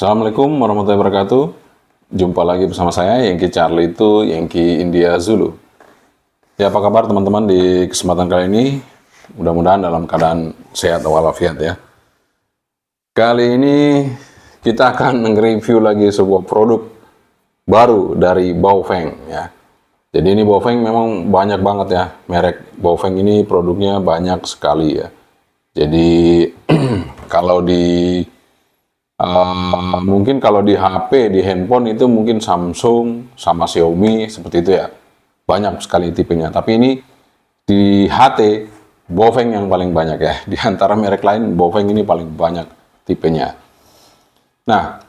Assalamualaikum warahmatullahi wabarakatuh. Jumpa lagi bersama saya, Yankee Charlie itu Yankee India Zulu. Ya, apa kabar teman-teman di kesempatan kali ini? Mudah-mudahan dalam keadaan sehat walafiat ya. Kali ini kita akan nge-review lagi sebuah produk baru dari Baofeng ya. Jadi ini Baofeng memang banyak banget ya. Merek Baofeng ini produknya banyak sekali ya. Jadi kalau di mungkin kalau di HP, di handphone itu mungkin Samsung sama Xiaomi seperti itu ya. Banyak sekali tipenya. Tapi ini di HT, Baofeng yang paling banyak ya. Di antara merek lain, Baofeng ini paling banyak tipenya. Nah,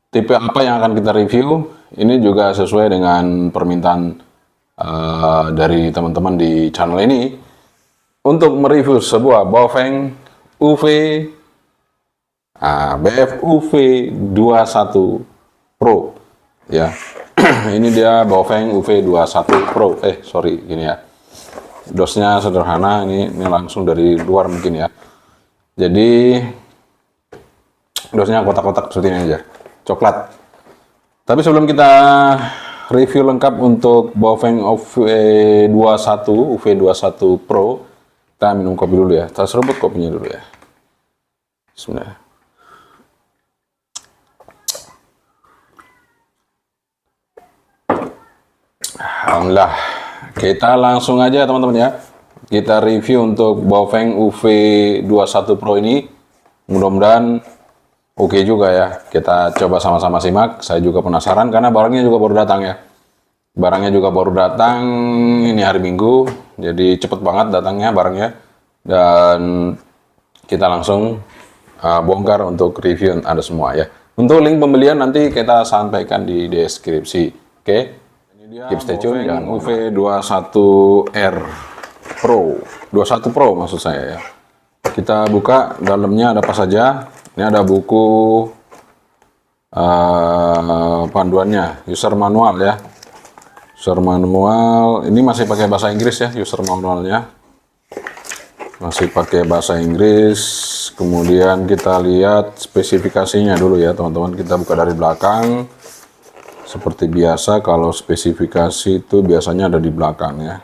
tipe apa yang akan kita review? Ini juga sesuai dengan permintaan dari teman-teman di channel ini. Untuk mereview sebuah Baofeng UV BF UV21 Pro ya. Ini dia Baofeng UV21 Pro. Gini ya. Dosnya sederhana, ini langsung dari luar mungkin ya. Jadi dosnya kotak-kotak seperti ini aja. Coklat. Tapi sebelum kita review lengkap untuk Baofeng UV21 Pro, kita minum kopi dulu ya. Kita seruput kopinya dulu ya. Bismillah. Alhamdulillah, kita langsung aja teman-teman ya. Kita review untuk Baofeng UV21 Pro ini. Mudah-mudahan oke juga ya. Kita coba sama-sama simak. Saya juga penasaran karena barangnya juga baru datang ya. Barangnya juga baru datang ini hari Minggu. Jadi cepet banget datangnya barangnya. Dan kita langsung bongkar untuk review Anda semua ya. Untuk link pembelian nanti kita sampaikan di deskripsi. Oke. Keep stay tune yang UV21R Pro, 21 Pro maksud saya ya. Kita buka, dalamnya ada apa saja. Ini ada buku panduannya, user manual ya. User manual, ini masih pakai bahasa Inggris ya, user manualnya. Masih pakai bahasa Inggris. Kemudian kita lihat spesifikasinya dulu ya teman-teman. Kita buka dari belakang. Seperti biasa, kalau spesifikasi itu biasanya ada di belakang ya.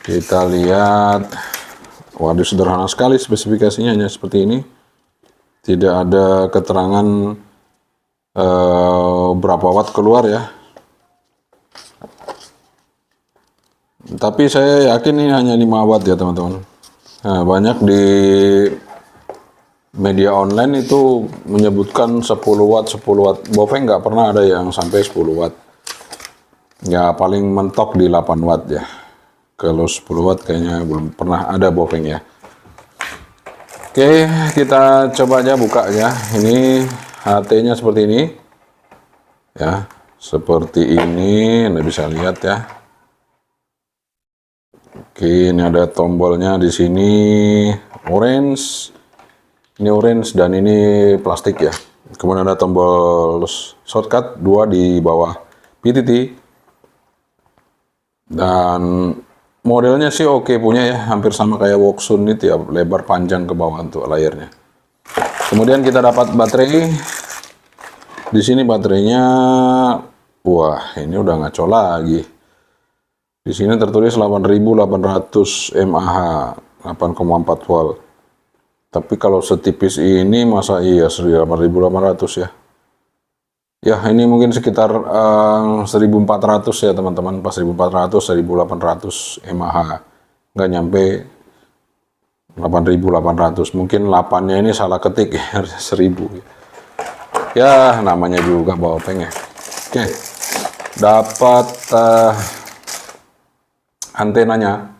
Kita lihat, waduh sederhana sekali spesifikasinya, hanya seperti ini. Tidak ada keterangan berapa watt keluar ya. Tapi saya yakin ini hanya 5 watt ya teman-teman. Nah, banyak di media online itu menyebutkan 10 watt. Baofeng nggak pernah ada yang sampai 10 watt. Ya paling mentok di 8 watt ya. Kalau 10 watt kayaknya belum pernah ada Baofeng ya. Oke, kita coba aja buka ya. Ini HT-nya seperti ini. Ya, seperti ini. Anda bisa lihat ya. Oke, ini ada tombolnya di sini orange. Ini orange dan ini plastik ya. Kemudian ada tombol shortcut 2 di bawah PTT. Dan modelnya sih oke punya ya, hampir sama kayak Woksun itu ya, lebar panjang ke bawah untuk layarnya. Kemudian kita dapat baterai. Di sini baterainya, wah ini udah ngaco lagi. Di sini tertulis 8800 mAh, 8,4 volt. Tapi kalau setipis ini masa iya 8800 ya. Ya ini mungkin sekitar 1400 ya teman-teman, 1400 1800 mAh. Nggak nyampe 8800. Mungkin 8-nya ini salah ketik ya, 1000. Ya namanya juga Baofeng ya. Oke. Dapat antenanya.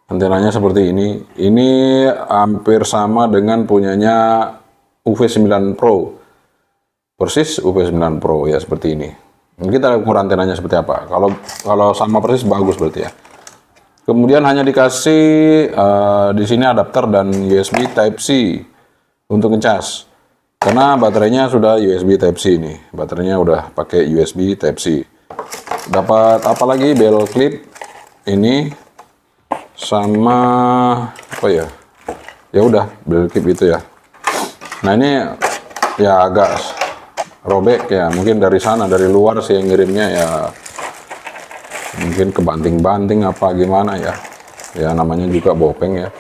Antenanya seperti ini. Ini hampir sama dengan punyanya UV9 Pro. Persis UV9 Pro ya seperti ini. Kita ukur antenanya seperti apa. Kalau sama persis bagus berarti ya. Kemudian hanya dikasih di sini adapter dan USB Type C untuk ngecas. Karena baterainya sudah USB Type C ini. Baterainya udah pakai USB Type C. Dapat apa lagi? Bell clip ini. Sama apa ya? Ya udah bel clip itu ya. Nah ini ya agak robek ya, mungkin dari sana, dari luar sih yang ngirimnya ya, mungkin kebanting-banting apa gimana ya. Ya namanya juga bopeng ya.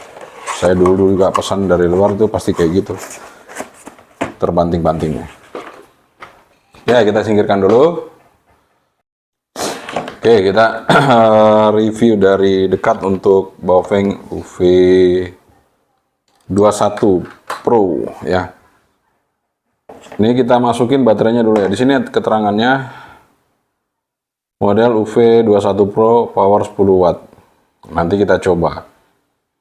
Saya dulu juga pesan dari luar tuh pasti kayak gitu, terbanting-bantingnya. Ya kita singkirkan dulu. Oke, kita review dari dekat untuk Baofeng UV21 Pro ya. Ini kita masukin baterainya dulu ya. Di sini keterangannya model UV21 Pro power 10 watt. Nanti kita coba.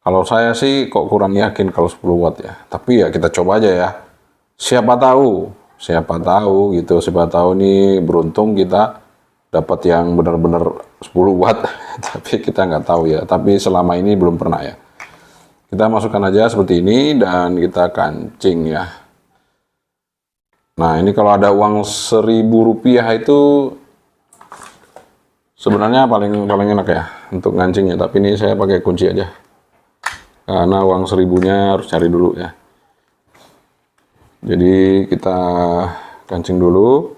Kalau saya sih kok kurang yakin kalau 10 watt ya. Tapi ya kita coba aja ya. Siapa tahu gitu. Siapa tahu nih beruntung kita dapat yang benar-benar 10 watt. Tapi kita nggak tahu ya. Tapi selama ini belum pernah ya. Kita masukkan aja seperti ini dan kita kancing ya. Nah ini kalau ada uang Rp1.000 itu sebenarnya paling enak ya untuk ngancingnya. Tapi ini saya pakai kunci aja. Karena uang 1.000-nya harus cari dulu ya. Jadi kita kancing dulu.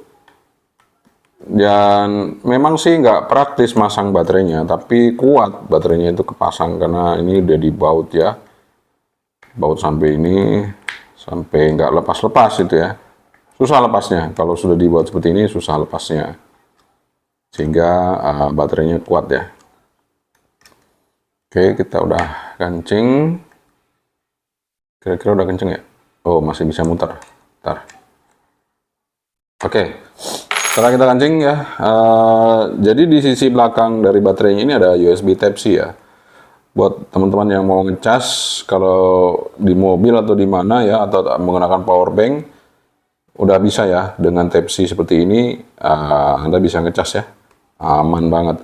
Dan memang sih nggak praktis masang baterainya, tapi kuat baterainya itu kepasang karena ini udah dibaut ya, baut sampai ini, sampai nggak lepas-lepas itu ya, susah lepasnya. Kalau sudah dibaut seperti ini susah lepasnya, sehingga baterainya kuat ya. Oke, kita udah kancing, kira-kira udah kenceng ya? Oh masih bisa muter, ntar. Oke. Setelah kita kancing ya, jadi di sisi belakang dari baterainya ini ada USB Type-C ya. Buat teman-teman yang mau ngecas, kalau di mobil atau di mana ya, atau menggunakan power bank, udah bisa ya dengan Type-C seperti ini, Anda bisa ngecas ya, aman banget.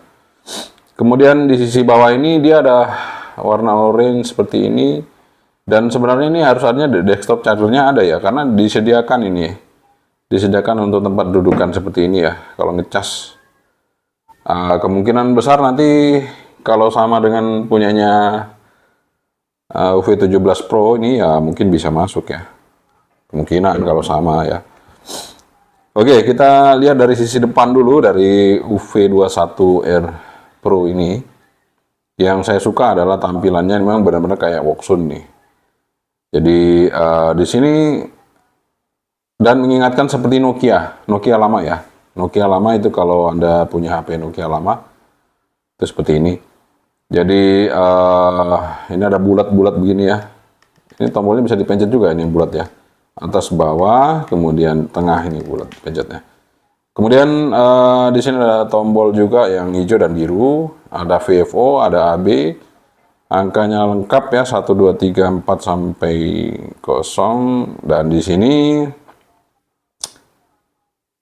Kemudian di sisi bawah ini dia ada warna orange seperti ini, dan sebenarnya ini harusnya desktop chargernya ada ya, karena disediakan ini. Disediakan untuk tempat dudukan seperti ini ya kalau ngecas. Kemungkinan besar nanti kalau sama dengan punyanya UV17 Pro ini ya mungkin bisa masuk ya, kemungkinan kalau sama ya. Oke, kita lihat dari sisi depan dulu dari UV21R Pro ini. Yang saya suka adalah tampilannya memang benar-benar kayak Woksun nih. Jadi di sini dan mengingatkan seperti Nokia lama ya. Nokia lama itu kalau Anda punya HP Nokia lama itu seperti ini. Jadi ini ada bulat-bulat begini ya. Ini tombolnya bisa dipencet juga, ini bulat ya. Atas bawah, kemudian tengah ini bulat pencetnya. Kemudian di sini ada tombol juga yang hijau dan biru, ada VFO, ada AB. Angkanya lengkap ya 1 2 3 4 sampai 0, dan di sini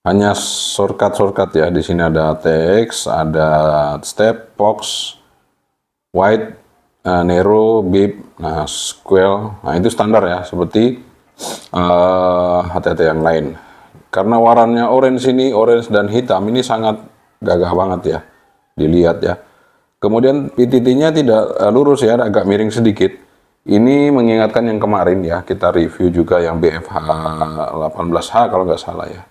hanya shortcut ya. Di sini ada TX, ada step, box, wide, narrow, beep, nah square. Nah itu standar ya, seperti HTT yang lain. Karena warnanya orange ini, orange dan hitam ini sangat gagah banget ya, dilihat ya. Kemudian PTT-nya tidak lurus ya, agak miring sedikit. Ini mengingatkan yang kemarin ya, kita review juga yang BFH 18H kalau nggak salah ya.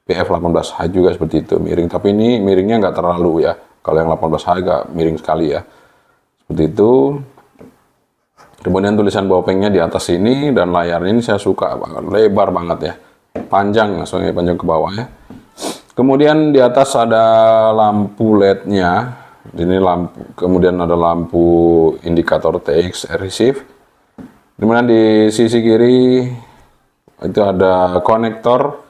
BF18H juga seperti itu, miring, tapi ini miringnya nggak terlalu ya. Kalau yang 18H agak miring sekali ya, seperti itu. Kemudian tulisan Baofengnya di atas ini, dan layarnya ini saya suka banget, lebar banget ya, panjang, langsungnya panjang ke bawah ya. Kemudian di atas ada lampu LED-nya, ini lampu, kemudian ada lampu indikator TX receive. Kemudian di sisi kiri itu ada konektor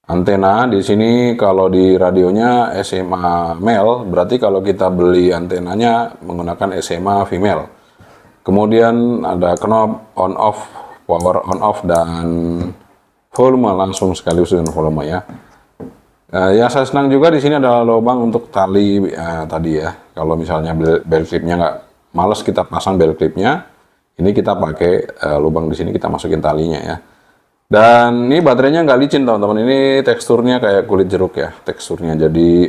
antena. Di sini kalau di radionya SMA male, berarti kalau kita beli antenanya menggunakan SMA female. Kemudian ada knob on off, power on off, dan volume langsung sekaligus dengan volume ya. Ya saya senang juga di sini ada lubang untuk tali tadi ya. Kalau misalnya belt clipnya nggak males kita pasang belt clipnya, ini kita pakai lubang di sini, kita masukin talinya ya. Dan ini baterainya nggak licin teman-teman, ini teksturnya kayak kulit jeruk ya teksturnya. Jadi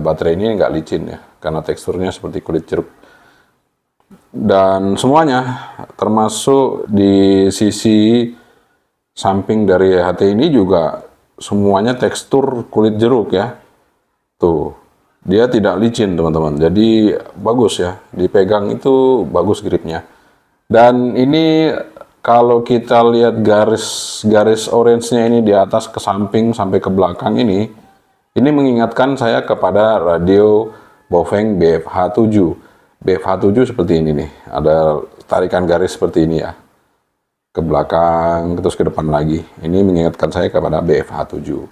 baterai ini nggak licin ya, karena teksturnya seperti kulit jeruk. Dan semuanya termasuk di sisi Samping dari HT ini juga semuanya tekstur kulit jeruk ya. Tuh, dia tidak licin teman-teman. Jadi bagus ya, dipegang itu bagus gripnya. Dan ini kalau kita lihat garis orange-nya ini di atas ke samping sampai ke belakang ini mengingatkan saya kepada radio Baofeng BFH7. BFH7 seperti ini nih, ada tarikan garis seperti ini ya, ke belakang terus ke depan lagi. Ini mengingatkan saya kepada BFH7.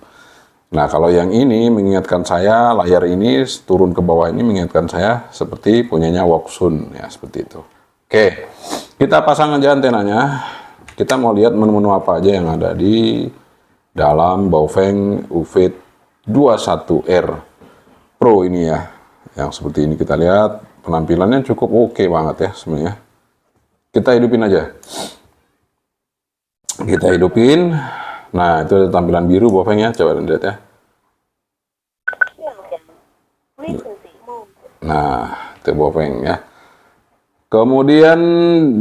Nah, kalau yang ini mengingatkan saya, layar ini turun ke bawah ini mengingatkan saya seperti punyanya Woksun ya, seperti itu. Oke, kita pasang aja antenanya. Kita mau lihat menu-menu apa aja yang ada di dalam Baofeng UV21R Pro ini ya. Yang seperti ini kita lihat, penampilannya cukup oke banget ya sebenarnya. Kita hidupin aja. Kita hidupin. Nah, itu ada tampilan biru Baofeng ya, coba lihat ya. Nah, itu Baofeng ya. Kemudian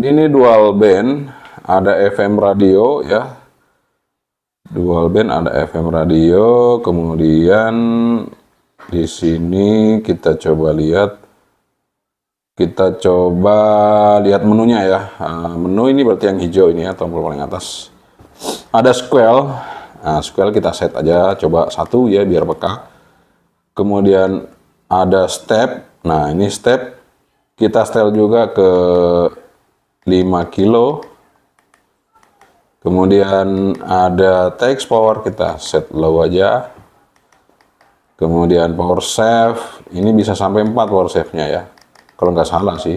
ini dual band, ada FM radio ya. Dual band ada FM radio, kemudian di sini kita coba lihat menunya ya. Menu ini berarti yang hijau ini ya, tombol paling atas. Ada scroll. Nah, scroll kita set aja, coba 1 ya biar peka. Kemudian ada step. Nah, ini step kita setel juga ke 5 kilo. Kemudian ada text power, kita set low aja. Kemudian power save, ini bisa sampai 4 power save-nya ya. Kalau nggak salah sih.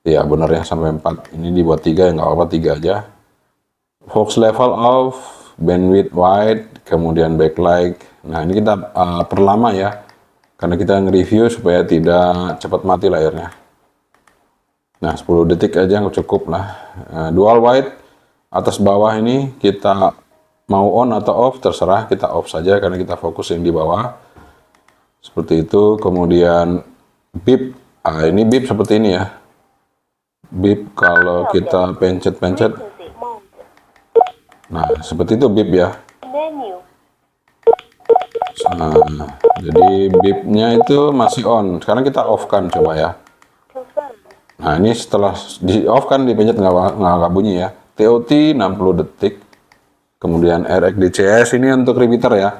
Ya bener ya, sampai 4. Ini dibuat 3 ya, nggak apa-apa 3 aja. Fox level off, bandwidth wide, kemudian backlight. Nah, ini kita perlama ya. Karena kita nge-review supaya tidak cepat mati layarnya. Nah, 10 detik aja cukup lah. Dual wide, atas bawah ini kita mau on atau off, terserah, kita off saja karena kita fokusin di bawah. Seperti itu. Kemudian beep, ini beep seperti ini ya. Beep kalau kita pencet-pencet. Nah, seperti itu beep ya. Nah, jadi beepnya itu masih on. Sekarang kita off kan, coba ya. Nah, ini setelah di off kan dipencet nggak bunyi ya. TOT 60 detik. Kemudian RX DCS ini untuk repeater ya.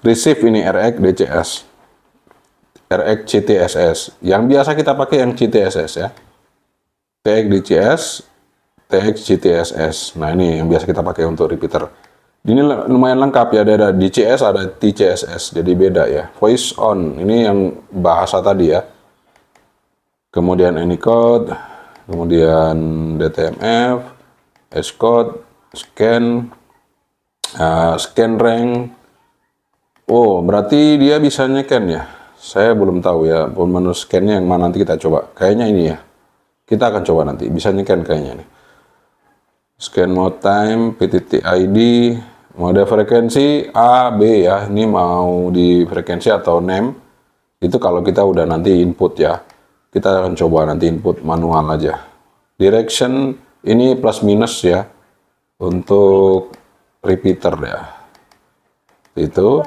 Receive ini RX DCS. RX CTSS. Yang biasa kita pakai yang CTSS ya. TX DCS, TX CTSS. Nah, ini yang biasa kita pakai untuk repeater. Ini lumayan lengkap ya, ada DCS, ada TCSS, jadi beda ya. Voice on, ini yang bahasa tadi ya. Kemudian Anycode, kemudian DTMF, S-code, scan, scan rank. Oh, berarti dia bisa nyeken ya. Saya belum tahu ya, menu scan-nya yang mana, nanti kita coba. Kayaknya ini ya. Kita akan coba nanti, bisa nyeken kayaknya nih. Scan mode time, PTT ID, mode frekuensi A, B ya. Ini mau di frekuensi atau name. Itu kalau kita udah nanti input ya. Kita akan coba nanti input manual aja. Direction ini plus minus ya. Untuk repeater ya. Itu.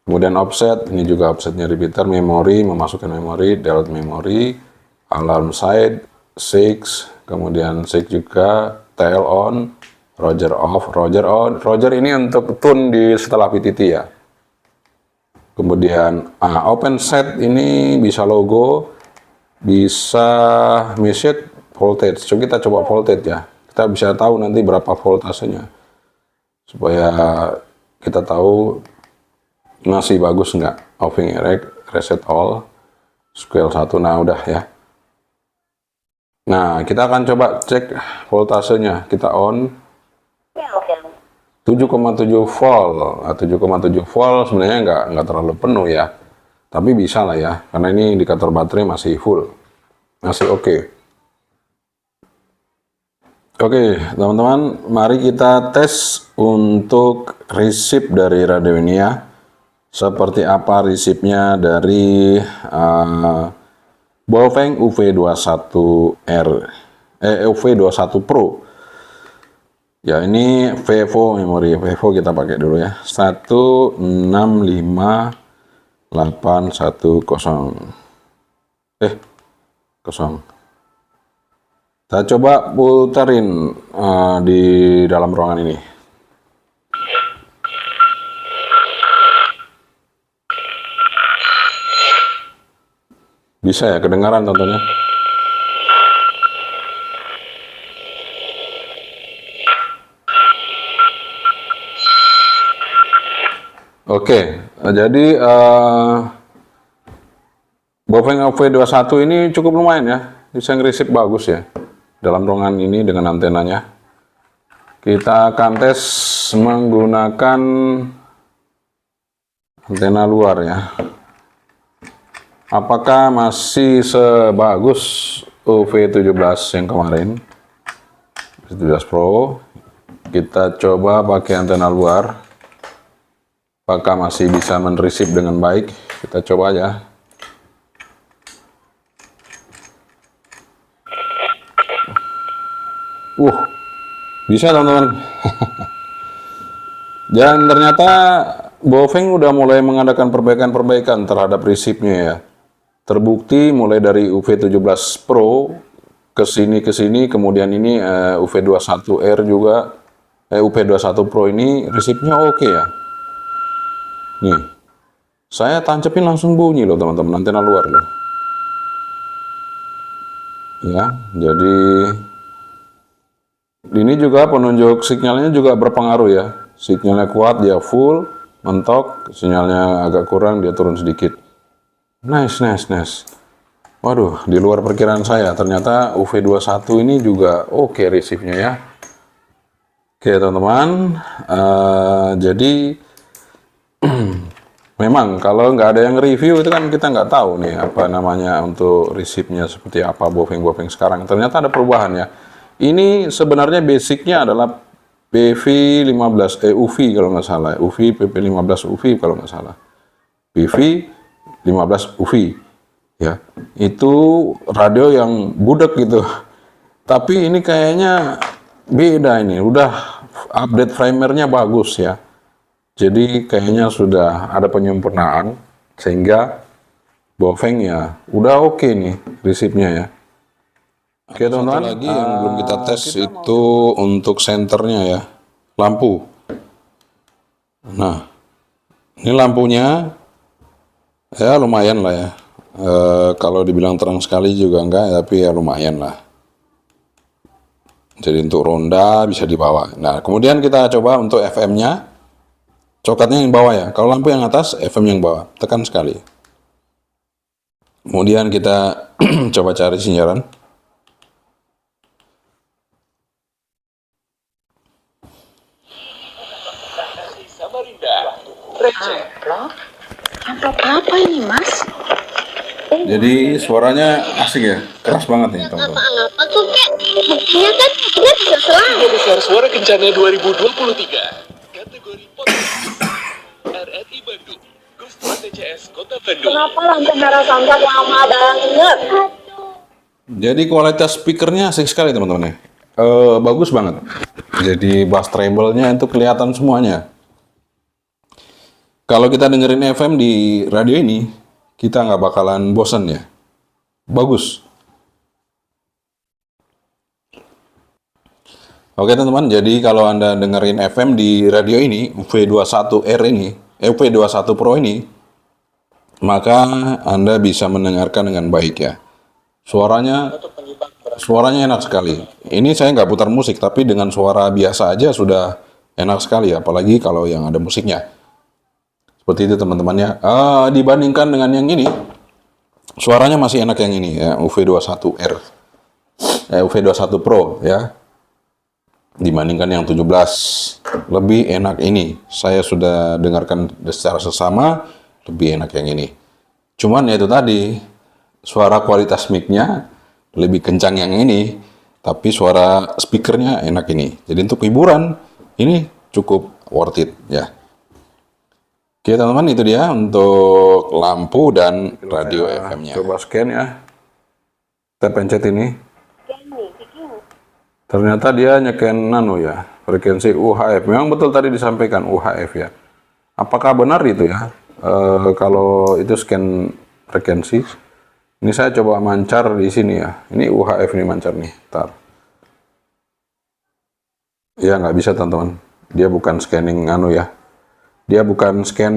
Kemudian offset, ini juga offsetnya repeater. Memory, memasukkan memory, delete memory. Alarm side, 6. Kemudian 6 juga. Tail on, Roger off, Roger on. Roger ini untuk tune di setelah PTT ya. Kemudian open set ini bisa logo, bisa message voltage. Coba kita coba voltage ya. Kita bisa tahu nanti berapa voltasenya. Supaya kita tahu masih bagus nggak. Offing erect, reset all, scale 1. Nah, udah ya. Nah, kita akan coba cek voltasenya. Kita on 7,7 volt. 7,7 volt sebenarnya nggak terlalu penuh ya. Tapi bisa lah ya, karena ini indikator baterai masih full. Masih oke. Oke, teman-teman, mari kita tes untuk receive dari radio ini ya. Seperti apa receive-nya dari Baofeng UV21R, UV21 Pro. Ya, ini Vevo memori. Vevo kita pakai dulu ya. 165810. Kosong. Kita coba puterin di dalam ruangan ini. Bisa ya, kedengaran tontonnya. Oke, jadi Baofeng UV21 ini cukup lumayan ya, bisa ngerisip bagus ya dalam ruangan ini dengan antenanya. Kita akan tes menggunakan antena luar ya. Apakah masih sebagus UV17 yang kemarin? 17 Pro. Kita coba pakai antena luar. Apakah masih bisa menerisip dengan baik? Kita coba aja. Bisa teman-teman. Dan ternyata Baofeng udah mulai mengadakan perbaikan-perbaikan terhadap resipnya ya. Terbukti mulai dari UV17 Pro ke sini, kemudian ini UV21R juga, UV21 Pro ini resipnya oke ya. Nih, saya tancepin langsung bunyi loh teman-teman, antena luar loh. Ya, jadi ini juga penunjuk sinyalnya juga berpengaruh ya. Sinyalnya kuat dia full, mentok, sinyalnya agak kurang dia turun sedikit. Nice. Waduh, di luar perkiraan saya, ternyata UV21 ini juga oke resipnya ya. Oke teman-teman, jadi memang kalau nggak ada yang review itu kan kita nggak tahu nih apa namanya untuk resipnya seperti apa Baofeng sekarang. Ternyata ada perubahan ya. Ini sebenarnya basicnya adalah PV15 UV kalau nggak salah, UV PP15 UV kalau nggak salah, PV15 UV ya. Itu radio yang budak gitu. Tapi ini kayaknya beda, ini udah update primernya bagus ya. Jadi kayaknya sudah ada penyempurnaan sehingga Baofeng ya udah oke nih resipnya ya. Oke teman-teman, lagi yang belum kita tes itu untuk senternya ya, lampu. Nah, ini lampunya ya lumayan lah ya. Kalau dibilang terang sekali juga enggak, tapi ya lumayan lah. Jadi untuk ronda bisa dibawa. Nah, kemudian kita coba untuk FM-nya. Coklatnya yang bawah ya. Kalau lampu yang atas, FM yang bawah. Tekan sekali. Kemudian kita coba cari siaran. Amplop apa ini, Mas? Jadi suaranya asik ya, keras banget nih teman-teman. Apa tuh, Kek? Buktinya kan dia bisa selalu. Besar Suara Kencana 2023. Kategori podcast RRI Bandung, Gusti TCS Kota Bandung. Kenapa lantai merah sangat lama banget? Jadi kualitas speakernya asik sekali teman-teman ya. Bagus banget. Jadi bass treble-nya itu kelihatan semuanya. Kalau kita dengerin FM di radio ini, kita nggak bakalan bosan ya. Bagus. Oke teman-teman, jadi kalau Anda dengerin FM di radio ini, UV21R ini, UV21 Pro ini, maka Anda bisa mendengarkan dengan baik ya. Suaranya enak sekali. Ini saya nggak putar musik, tapi dengan suara biasa aja sudah enak sekali ya, apalagi kalau yang ada musiknya. Seperti itu teman-teman ya. Dibandingkan dengan yang ini, suaranya masih enak yang ini ya, UV21R, UV21 Pro ya. Dibandingkan yang 17, lebih enak ini. Saya sudah dengarkan secara seksama, lebih enak yang ini. Cuman ya itu tadi, suara kualitas mic-nya lebih kencang yang ini, tapi suara speakernya enak ini. Jadi untuk hiburan, ini cukup worth it ya. Oke teman-teman, itu dia untuk lampu dan radio FM-nya. Coba scan ya. Kita pencet ini. Ternyata dia nyeken nano ya, frekuensi UHF. Memang betul tadi disampaikan UHF ya. Apakah benar itu ya? Kalau itu scan frekuensi, ini saya coba mancar di sini ya. Ini UHF nih mancar nih. Ntar. Ya nggak bisa teman-teman. Dia bukan scanning anu ya. Dia bukan scan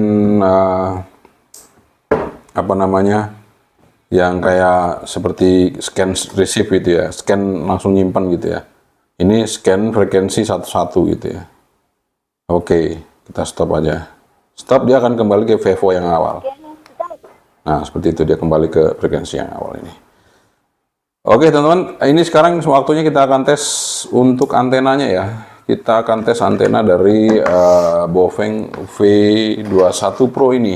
apa namanya? Yang kayak seperti scan receive gitu ya. Scan langsung nyimpan gitu ya. Ini scan frekuensi satu-satu gitu ya. Oke, kita stop aja. Stop, dia akan kembali ke Vevo yang awal. Nah, seperti itu dia kembali ke frekuensi yang awal ini. Oke, teman-teman, ini sekarang waktunya kita akan tes untuk antenanya ya. Kita akan tes antena dari Baofeng UV21 Pro ini.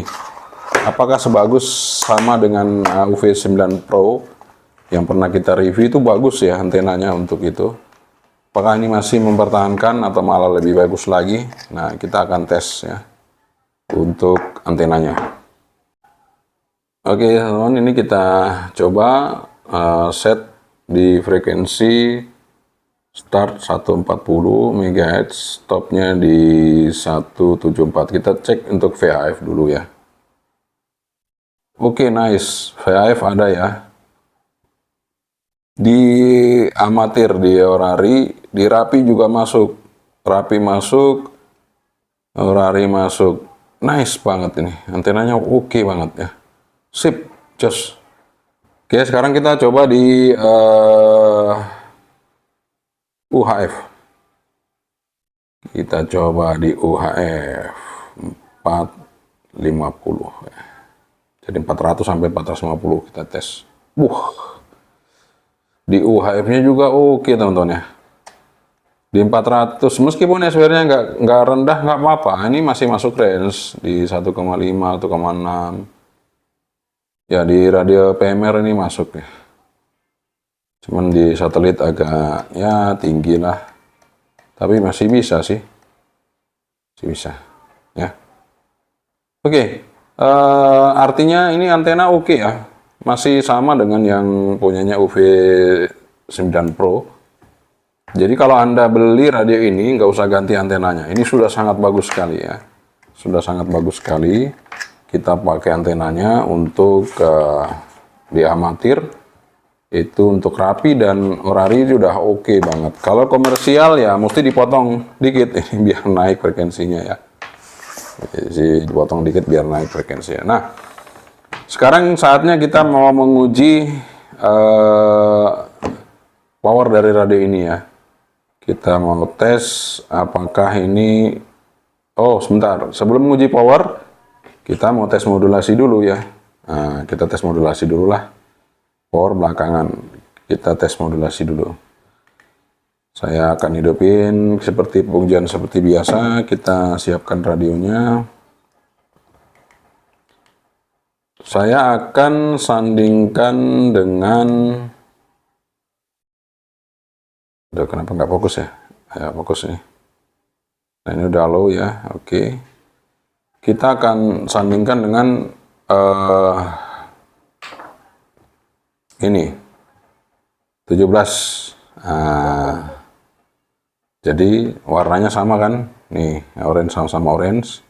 Apakah sebagus sama dengan UV9 Pro yang pernah kita review? Itu bagus ya antenanya untuk itu. Apakah ini masih mempertahankan atau malah lebih bagus lagi? Nah, kita akan tes ya untuk antenanya. Oke, teman-teman, ini kita coba set di frekuensi start 140 MHz, stopnya di 174. Kita cek untuk VHF dulu ya. Oke, nice. VHF ada ya. Di amatir, di orari, di rapi juga masuk. Rapi masuk, orari masuk. Nice banget ini. Antenanya oke banget ya. Sip, just. Oke, sekarang kita coba di UHF. Kita coba di UHF 450 ya. Jadi 400 sampai 450 kita tes. Di UHF-nya juga oke teman-teman ya. Di 400, meskipun SWR-nya nggak rendah nggak apa-apa. Ini masih masuk range di 1,5, 1,6. Ya di radio PMR ini masuk ya. Cuman di satelit agak ya tinggi lah. Tapi masih bisa sih. Masih bisa ya. Oke. Artinya ini antena oke ya. Masih sama dengan yang punyanya UV9 Pro. Jadi kalau Anda beli radio ini, nggak usah ganti antenanya. Ini sudah sangat bagus sekali ya. Sudah sangat bagus sekali. Kita pakai antenanya untuk di amatir. Itu untuk rapi dan orari sudah oke banget. Kalau komersial ya mesti dipotong dikit ini biar naik frekuensinya ya. Dipotong dikit biar naik frekuensinya. Nah, sekarang saatnya kita mau menguji power dari radio ini ya. Kita mau tes apakah ini. Oh, sebentar. Sebelum menguji power, kita mau tes modulasi dulu ya. Nah, kita tes modulasi dulu lah. Power belakangan. Kita tes modulasi dulu. Saya akan hidupin seperti pengujian seperti biasa. Kita siapkan radionya. Saya akan sandingkan dengan. Udah kenapa nggak fokus ya? Ya fokus nih. Nah ini udah low ya. Oke. Kita akan sandingkan dengan ini 17. Jadi warnanya sama kan? Nih orange sama-sama orange.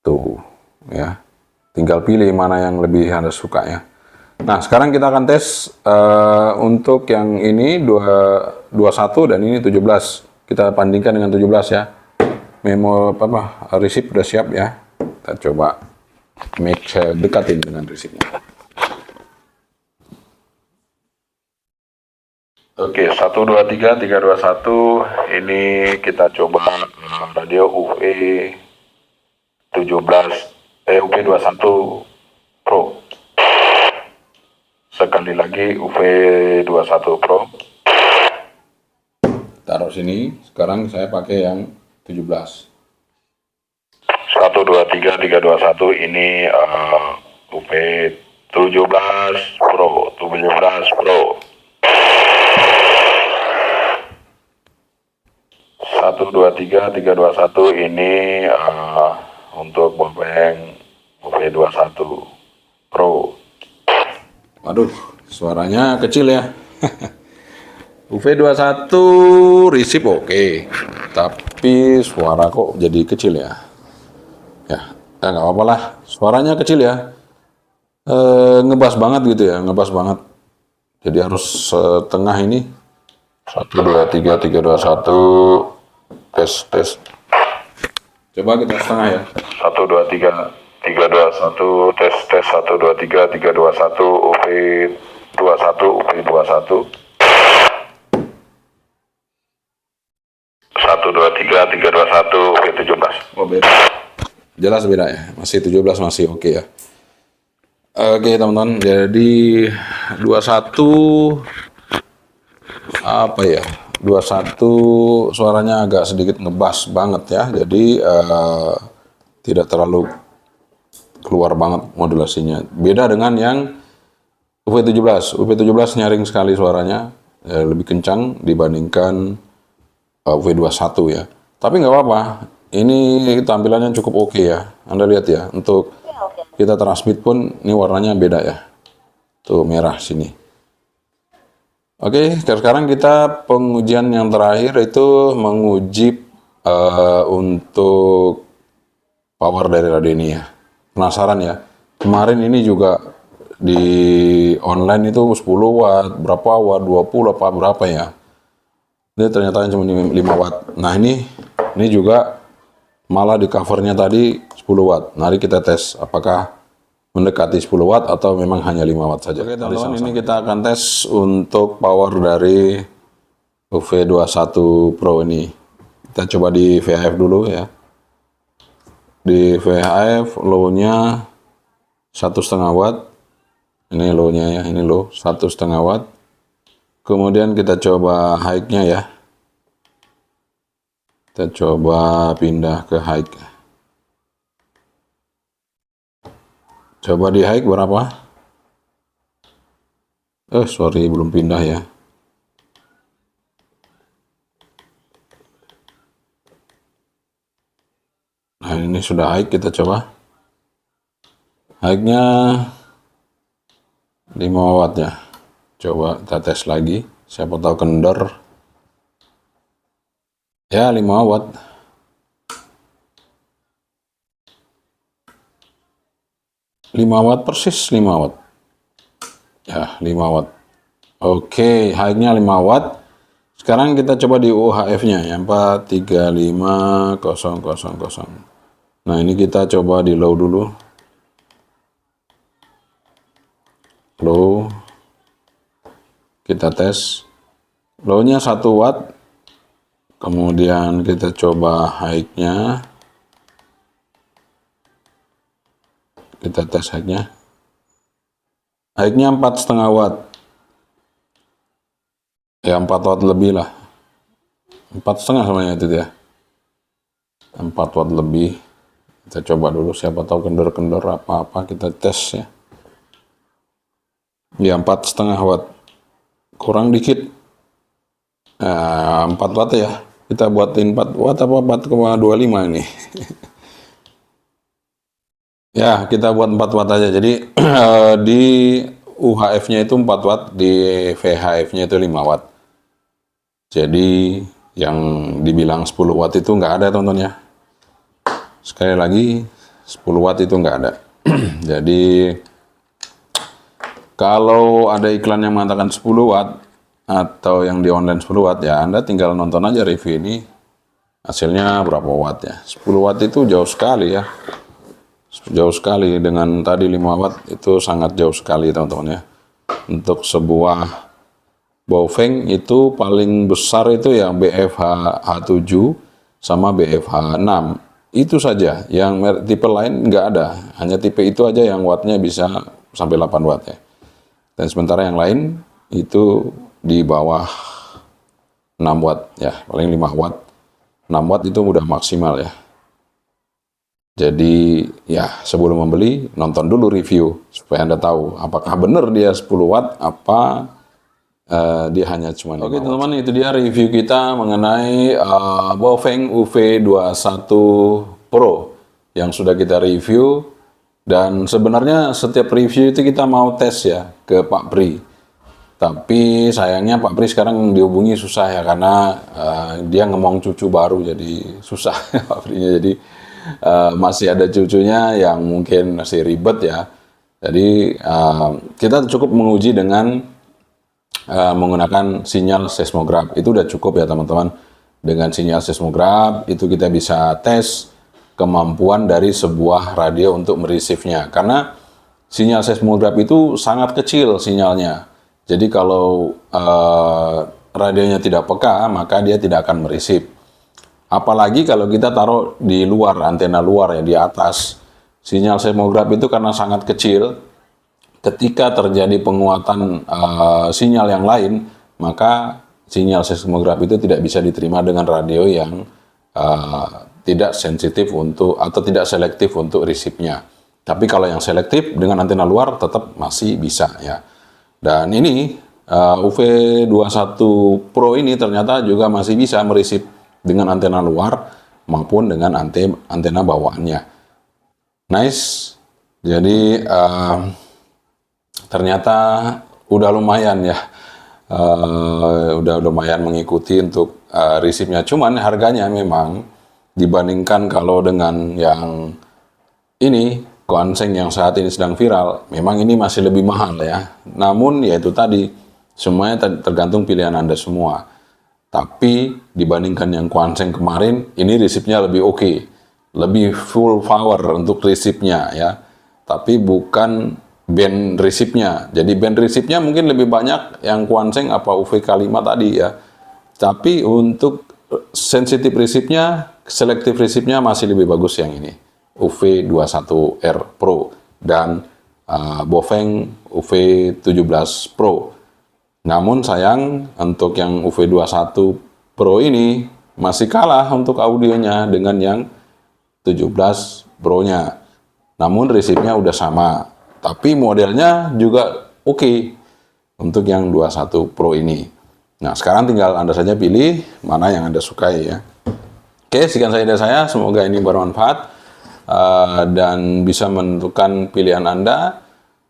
Tuh ya. Tinggal pilih mana yang lebih Anda suka ya. Nah, sekarang kita akan tes untuk yang ini 21 dan ini 17. Kita bandingkan dengan 17 ya. Memo receive udah siap ya. Kita coba saya dekatin dengan receive-nya. Oke, 1 2 3 3 2 1. Ini kita coba radio UV21 Pro. Sekali lagi UV21 Pro. Taruh sini. Sekarang saya pakai yang 17. 1 2 3 3 2 1. Ini UV17 Pro. 17 Pro. 1 2 3 3 2 1. Ini untuk Baofeng UV21 Pro. Waduh, suaranya kecil ya. UV21 receive oke. Tapi suara kok jadi kecil ya. Ya, nggak apa-apa lah. Suaranya kecil ya. Ngebas banget gitu ya, ngebas banget. Jadi harus setengah ini. 1, 2, 3, 3, 2, 1. Tes. Coba kita setengah ya. 1, 2, 3, 3, 2, 1. Tes. 1, 2, 3, 3, 2, 1. UV21, UV21. 1, 2, 3, 3, 2, 1. UV17. Oh beda. Jelas beda ya. Masih 17 masih oke ya. Oke teman-teman, jadi 21 apa ya? 21 suaranya agak sedikit ngebas banget ya. Jadi tidak terlalu keluar banget modulasinya. Beda dengan yang UV17. UV17 nyaring sekali suaranya, lebih kencang dibandingkan UV21 ya. Tapi nggak apa-apa. Ini tampilannya cukup oke ya. Anda lihat ya, untuk kita transmit pun ini warnanya beda ya. Tuh merah sini. Oke, sekarang kita pengujian yang terakhir itu menguji untuk power dari radio ini ya. Penasaran ya? Kemarin ini juga di online itu 10 watt, berapa watt, 20 apa berapa ya. Ini ternyata cuma 5 watt. Nah ini juga malah di covernya tadi 10 watt. Mari kita tes apakah mendekati 10 watt atau memang hanya 5 watt saja. Oke teman-teman, ini kita akan tes untuk power dari UV21 Pro ini. Kita coba di VHF dulu ya. Di VHF low-nya 1,5 watt. Ini low-nya ya, ini low 1,5 watt. Kemudian kita coba high-nya ya. Kita coba pindah ke high. Coba di high berapa? Sorry, belum pindah ya. Nah, ini sudah high, kita coba. High-nya 5 watt ya. Coba kita tes lagi. Siapa tahu kendor. Ya, 5 watt. Persis 5 watt. Ya, 5 watt. Oke, high-nya 5 watt. Sekarang kita coba di UHF-nya ya, 435000. Nah, ini kita coba di low dulu. Low. Kita tes. Low-nya 1 watt. Kemudian kita coba high-nya. Kita tes high-nya. High-nya 4,5 watt. Ya 4 watt lebih lah. 4,5 semuanya itu ya. 4 watt lebih. Kita coba dulu, siapa tahu kendor-kendor apa-apa, kita tes ya. Ya 4,5 watt. Kurang dikit. 4 watt ya. Kita buatin 4 watt apa 4,25 ini. Ya, kita buat 4 watt aja. Jadi di UHF-nya itu 4 watt, di VHF-nya itu 5 watt. Jadi yang dibilang 10 watt itu nggak ada teman-teman ya. Sekali lagi 10 watt itu nggak ada. Jadi kalau ada iklan yang mengatakan 10 watt atau yang di online 10 watt ya, Anda tinggal nonton aja review ini hasilnya berapa watt ya. 10 watt itu jauh sekali ya. Jauh sekali dengan tadi 5 watt itu sangat jauh sekali teman-teman ya. Untuk sebuah Baofeng itu paling besar itu yang BFH H7 sama BFH 6. Itu saja, yang tipe lain nggak ada. Hanya tipe itu aja yang wattnya bisa sampai 8 watt ya. Dan sementara yang lain itu di bawah 6 watt ya, paling 5 watt. 6 watt itu udah maksimal ya. Jadi ya sebelum membeli nonton dulu review supaya Anda tahu apakah benar dia 10 watt apa dia hanya cuma 5 watt. Oke teman-teman, itu dia review kita mengenai Baofeng UV21 Pro yang sudah kita review. Dan sebenarnya setiap review itu kita mau tes ya ke Pak Pri. Tapi sayangnya Pak Pri sekarang dihubungi susah ya, karena dia ngomong cucu baru, jadi susah Pak Prinya. Jadi masih ada cucunya yang mungkin masih ribet ya. Jadi kita cukup menguji dengan menggunakan sinyal seismograf. Itu udah cukup ya teman-teman. Dengan sinyal seismograf itu kita bisa tes kemampuan dari sebuah radio untuk mereceive-nya. Karena sinyal seismograf itu sangat kecil sinyalnya. Jadi kalau radionya tidak peka, maka dia tidak akan mereceive. Apalagi kalau kita taruh di luar, antena luar ya, di atas. Sinyal seismograf itu karena sangat kecil, ketika terjadi penguatan sinyal yang lain, maka sinyal seismograf itu tidak bisa diterima dengan radio yang tidak sensitif untuk atau tidak selektif untuk receive-nya. Tapi kalau yang selektif dengan antena luar tetap masih bisa ya. Dan ini UV21 Pro ini ternyata juga masih bisa mereceive dengan antena luar maupun dengan antena bawaannya. Nice. Jadi ternyata udah lumayan ya. Udah lumayan mengikuti untuk receive-nya. Cuman harganya memang dibandingkan kalau dengan yang ini, Quanseng yang saat ini sedang viral, memang ini masih lebih mahal ya. Namun ya itu tadi, semuanya tergantung pilihan Anda semua. Tapi dibandingkan yang Quanseng kemarin, ini receive-nya lebih oke. Lebih full power untuk receive-nya ya. Tapi bukan band receive-nya. Jadi band receive-nya mungkin lebih banyak yang Quanseng apa UVK5 tadi ya. Tapi untuk sensitive receive-nya, selective receive-nya masih lebih bagus yang ini. UV21R Pro dan Baofeng UV17 Pro. Namun sayang untuk yang UV21 Pro ini masih kalah untuk audionya dengan yang 17 Pro-nya. Namun receive-nya udah sama. Tapi modelnya juga oke untuk yang 21 Pro ini. Nah, sekarang tinggal Anda saja pilih mana yang Anda sukai ya. Oke, sekian saja dari saya. Semoga ini bermanfaat dan bisa menentukan pilihan Anda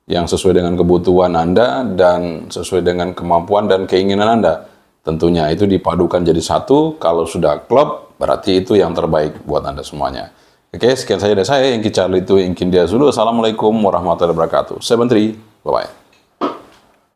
yang sesuai dengan kebutuhan Anda dan sesuai dengan kemampuan dan keinginan Anda. Tentunya itu dipadukan jadi satu. Kalau sudah klop, berarti itu yang terbaik buat Anda semuanya. Oke, sekian saja dari saya. Yang Charlie itu, yang Kindia Zulu. Assalamualaikum warahmatullahi wabarakatuh. 73, bye-bye.